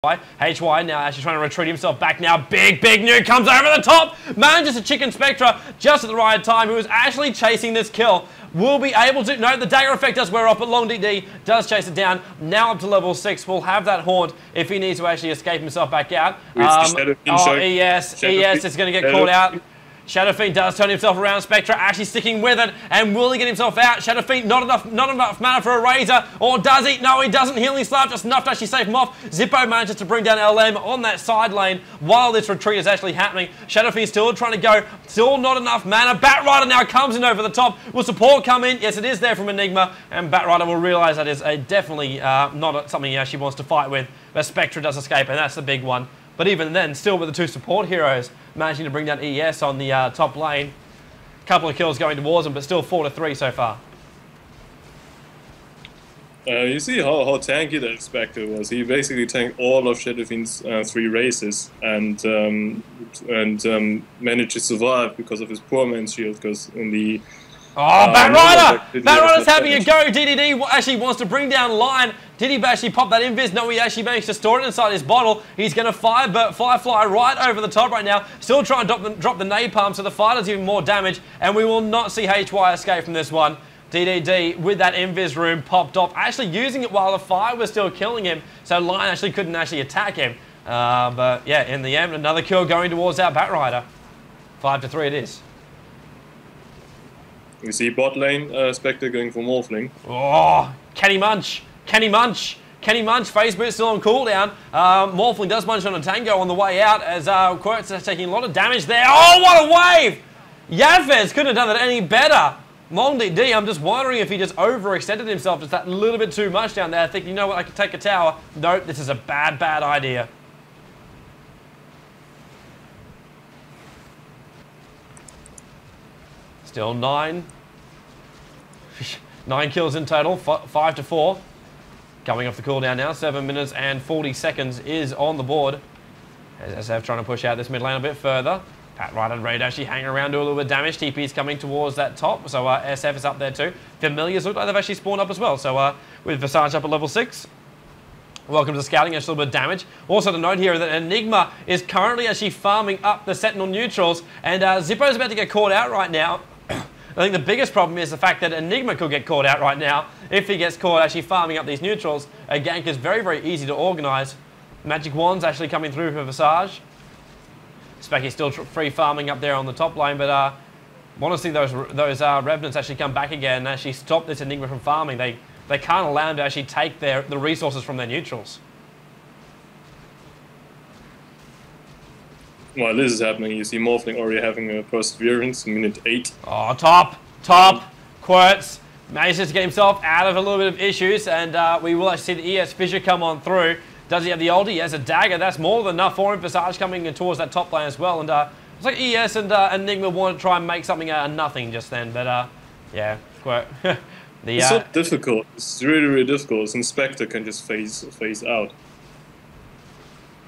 HY now actually trying to retreat himself back now. Big nuke comes over the top. Manages to chicken Spectra just at the right time. Who was actually chasing this kill. Will be able to... No, the dagger effect does wear off, but Long DD does chase it down. Now up to level 6. Will have that haunt if he needs to actually escape himself back out. ES is going to get caught out. Shadow Fiend does turn himself around. Spectra actually sticking with it. And will he get himself out? Shadow Fiend, not enough mana for a Razor. Or does he? No, he doesn't. Healing Slap just enough to actually save him off. Zippo manages to bring down LM on that side lane while this retreat is actually happening. Shadow Fiend still trying to go. Still not enough mana. Batrider now comes in over the top. Will support come in? Yes, it is there from Enigma. And Batrider will realise that is definitely not something he actually wants to fight with. But Spectra does escape, and that's the big one. But even then, still with the two support heroes, managing to bring down ES on the top lane. A couple of kills going towards him, but still 4-3 so far. You see how tanky that Spectre was. He basically tanked all of Shadow Fiend's 3 races and managed to survive because of his poor man's shield. Because in the Batrider! Batrider's having a go. DDD actually wants to bring down line. Did he actually pop that invis? No, he actually managed to store it inside his bottle. He's going to Firefly right over the top right now. Still trying to drop the napalm, so the fighter's even more damage. And we will not see HY escape from this one. DDD with that invis room popped off, actually using it while the fire was still killing him. So Lion actually couldn't actually attack him. But yeah, in the end, another kill going towards our Batrider. 5-3 it is. You see bot lane, Spectre going for Morphling. Oh, can he munch? Can he munch? Can he munch? Phase boot still on cooldown. Morphling does munch on a Tango on the way out as Quirt's taking a lot of damage there. Oh, what a wave! Yadfez couldn't have done that any better. Long DD, I'm just wondering if he just overextended himself just that little bit too much down there. Thinking, you know what, I could take a tower. Nope, this is a bad idea. Still 9 kills in total, 5-4. Coming off the cooldown now, 7 minutes and 40 seconds is on the board. As SF trying to push out this mid lane a bit further. Batrider ready to actually hang around, do a little bit of damage. TP is coming towards that top, so SF is up there too. Familiars look like they've actually spawned up as well, so with Visage up at level 6. Welcome to scouting, just a little bit of damage. Also to note here that Enigma is currently actually farming up the Sentinel neutrals, and Zippo's about to get caught out right now. I think the biggest problem is the fact that Enigma could get caught out right now. If he gets caught actually farming up these neutrals, a gank is very easy to organise. Magic Wand's actually coming through for Visage. Specky's still free farming up there on the top lane, but want to see those Revenants actually come back again and actually stop this Enigma from farming. They can't allow him to actually take the resources from their neutrals. While this is happening, you see Morphling already having a Perseverance, minute 8. Oh, top! Quirtz manages to get himself out of a little bit of issues, and we will actually see the ES Fissure come on through. Does he have the ulti? He has a dagger. That's more than enough for him. Visage coming in towards that top lane as well, and it's like ES and Enigma want to try and make something out of nothing just then, but yeah, Quirt. It's so difficult. It's really difficult, since Spectre can just phase out.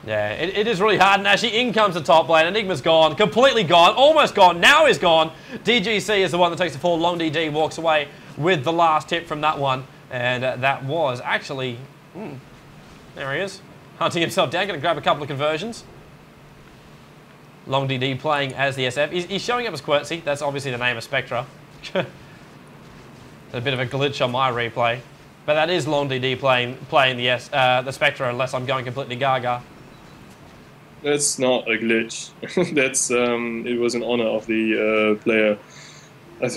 Yeah, it is really hard, and actually in comes the top lane. Enigma's gone, completely gone, almost gone, now he's gone. DGC is the one that takes the fall. Long DD walks away with the last hit from that one, and that was actually... there he is, hunting himself down, going to grab a couple of conversions. Long DD playing as the SF. He's showing up as Quirtzy, that's obviously the name of Spectra. A bit of a glitch on my replay. But that is Long DD playing the Spectra, unless I'm going completely gaga. That's not a glitch. That's it was an honor of the player. I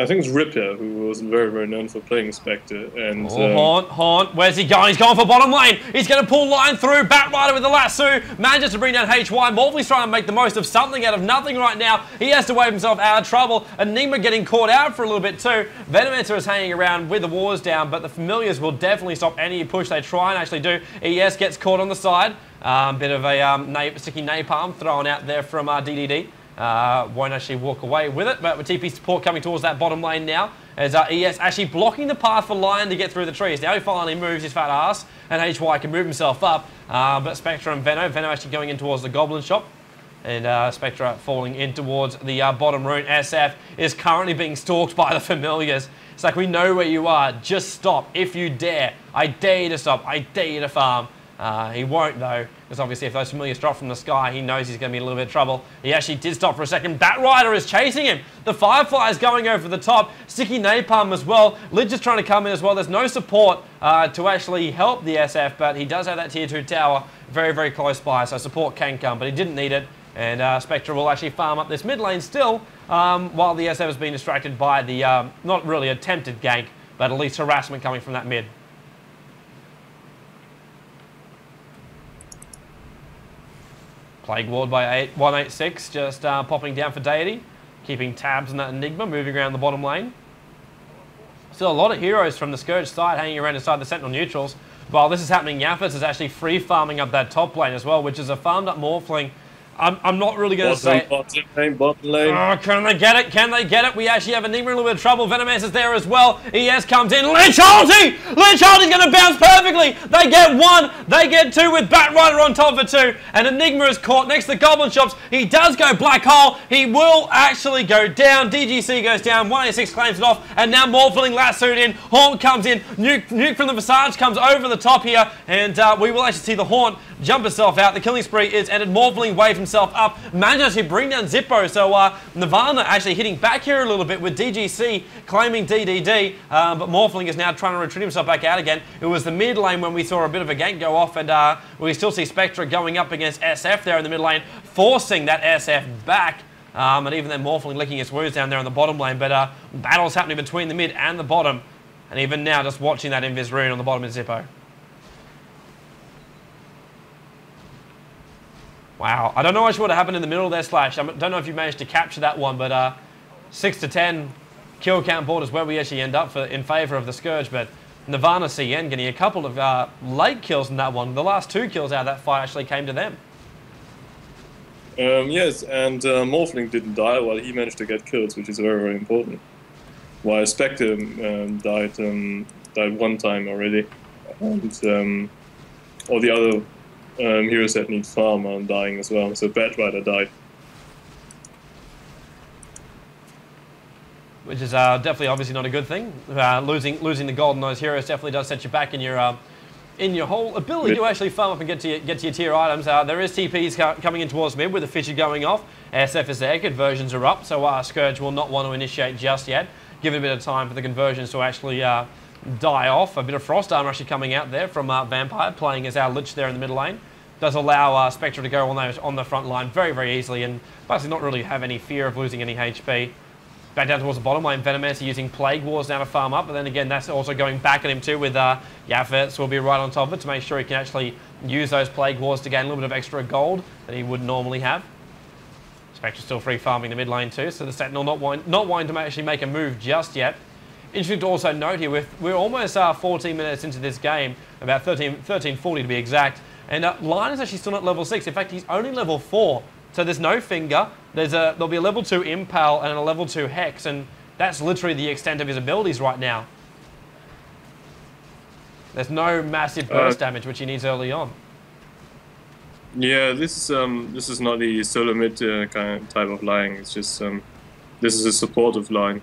think it's Ripper, who was very known for playing Spectre. And Haunt, where's he going? He's going for bottom lane. He's going to pull line through. Batrider with the lasso. Manages to bring down HY. Morphley's trying to make the most of something out of nothing right now. He has to wave himself out of trouble. Enigma getting caught out for a little bit too. Venomancer is hanging around with the wars down, but the Familiars will definitely stop any push they try and actually do. ES gets caught on the side. Bit of a sticky napalm thrown out there from DDD. Won't actually walk away with it, but with TP support coming towards that bottom lane now, as ES actually blocking the path for Lion to get through the trees. Now he finally moves his fat ass, and HY can move himself up, but Spectra and Venom actually going in towards the Goblin shop, and Spectra falling in towards the bottom rune. SF is currently being stalked by the Familiars. It's like, we know where you are, just stop if you dare. I dare you to stop, I dare you to farm. He won't though, because obviously if those familiars drop from the sky, he knows he's going to be in a little bit of trouble. He actually did stop for a second. Batrider is chasing him. The Firefly is going over the top. Sticky Napalm as well. Lidge is trying to come in as well. There's no support to actually help the SF, but he does have that tier 2 tower very, very close by, so support can come, but he didn't need it. And Spectre will actually farm up this mid lane still, while the SF has been distracted by the, not really attempted gank, but at least harassment coming from that mid. Plague Ward by 186, just popping down for Deity, keeping tabs on that Enigma, moving around the bottom lane. Still a lot of heroes from the Scourge side hanging around inside the Sentinel neutrals. While this is happening, Yaffis is actually free farming up that top lane as well, which is a farmed up Morphling. I'm not really going to say... Bottom lane. Oh, can they get it? Can they get it? We actually have Enigma in a little bit of trouble. Venomous is there as well. ES comes in. Lich ulti! Lich ulti's going to bounce perfectly. They get one. They get two with Batrider on top for two. And Enigma is caught next to the Goblin Shops. He does go Black Hole. He will actually go down. DGC goes down. 186 claims it off. And now Morphling lassoed in. Haunt comes in. Nuke from the Visage comes over the top here. And we will actually see the Haunt jump herself out. The killing spree is ended. Morphling waved himself up. Managed to bring down Zippo. So Nirvana actually hitting back here a little bit with DGC claiming DDD. But Morphling is now trying to retreat himself back out again. It was the mid lane when we saw a bit of a gank go off. And we still see Spectre going up against SF there in the mid lane, forcing that SF back. And even then Morphling licking his wounds down there in the bottom lane. But battles happening between the mid and the bottom. And even now just watching that Invis rune on the bottom of Zippo. Wow, I don't know actually what happened in the middle there, Slash. I don't know if you managed to capture that one, but 6 to 10 kill count board is where we actually end up for in favour of the Scourge. But Nirvana.CN getting a couple of late kills in that one. The last 2 kills out of that fight actually came to them. Yes, and Morphling didn't die while he managed to get kills, which is very, very important. While Spectre died one time already, and all the other heroes that need farm are dying as well, so Batrider died. Which is definitely obviously not a good thing. Losing the gold on those heroes definitely does set you back in your whole ability to actually farm up and get to your tier items. There is TPs coming in towards mid with the Fisher going off. SF is there, conversions are up, so Scourge will not want to initiate just yet. Give it a bit of time for the conversions to actually die off. A bit of Frost Armor actually coming out there from Vampire, playing as our Lich there in the middle lane. Does allow Spectre to go on the front line very, very easily, and basically not really have any fear of losing any HP. Back down towards the bottom lane, Venomous using Plague Wars now to farm up, but then again that's also going back at him too with Yaffis will be right on top of it to make sure he can actually use those Plague Wars to gain a little bit of extra gold that he would normally have. Spectre still free farming the mid lane too, so the Sentinel not wanting to actually make a move just yet. Interesting to also note here, we're almost 14 minutes into this game, about 13:40 to be exact, and Lion is actually still at level 6. In fact, he's only level 4, so there's no Finger. There'll be a level 2 Impale and a level 2 Hex, and that's literally the extent of his abilities right now. There's no massive burst damage, which he needs early on. Yeah, this is not the solo mid kind of type of line. It's just this is a supportive line.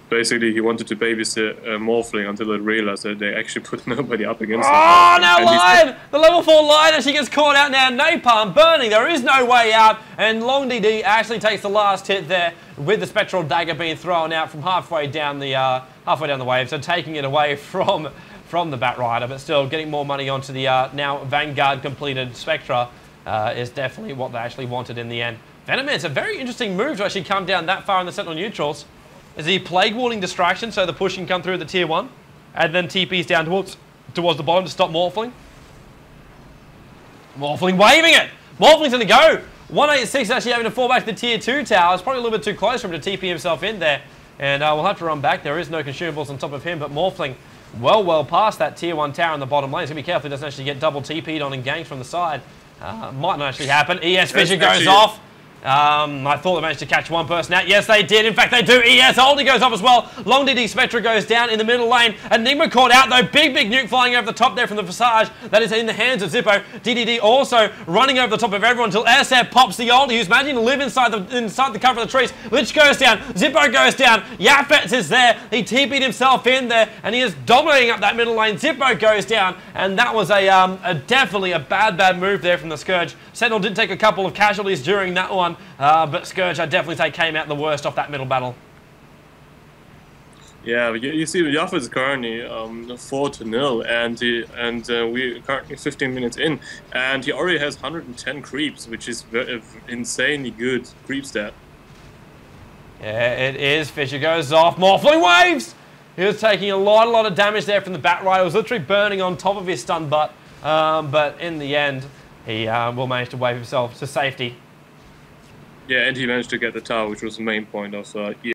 Basically, he wanted to babysit Morphling until it realized that they actually put nobody up against him. Oh, now Lion! The level 4 Lion actually gets caught out now. Napalm burning. There is no way out. And Long DD actually takes the last hit there with the Spectral Dagger being thrown out from halfway down the wave. So taking it away from the Batrider, but still getting more money onto the now Vanguard completed Spectra is definitely what they actually wanted in the end. Venomous, a very interesting move to actually come down that far in the Sentinel neutrals. Is he Plague Warding distraction so the push can come through the tier 1, and then TP's down towards the bottom to stop Morphling. Morphling waving it! Morphling's going to go! 186 actually having to fall back to the tier 2 tower. It's probably a little bit too close for him to TP himself in there, and we'll have to run back. There is no consumables on top of him, but Morphling well past that tier 1 tower in the bottom lane. He's going to be careful he doesn't actually get double TP'd on and ganked from the side. Might not actually happen. ES Fisher goes off. I thought they managed to catch one person out. Yes, they did. In fact, they do. ES Oldie goes off as well. Long DD Spectra goes down in the middle lane. Enigma caught out, though. Big nuke flying over the top there from the Visage. That is in the hands of Zippo. DDD also running over the top of everyone until SF pops the Oldie, who's managing to live inside the cover of the trees. Lich goes down. Zippo goes down. Yafets is there. He TP'd himself in there, and he is dominating up that middle lane. Zippo goes down, and that was definitely a bad move there from the Scourge. Sentinel did take a couple of casualties during that one. But Scourge, I'd definitely say, came out the worst off that middle battle. Yeah, you see, Yaffa is currently 4-0, and we're currently 15 minutes in, and he already has 110 creeps, which is insanely good creep stat. Yeah, it is. Fisher goes off. Morphling waves! He was taking a lot of damage there from the Bat Rider. It was literally burning on top of his stun butt, but in the end, he will manage to wave himself to safety. Yeah, and he managed to get the tower, which was the main point of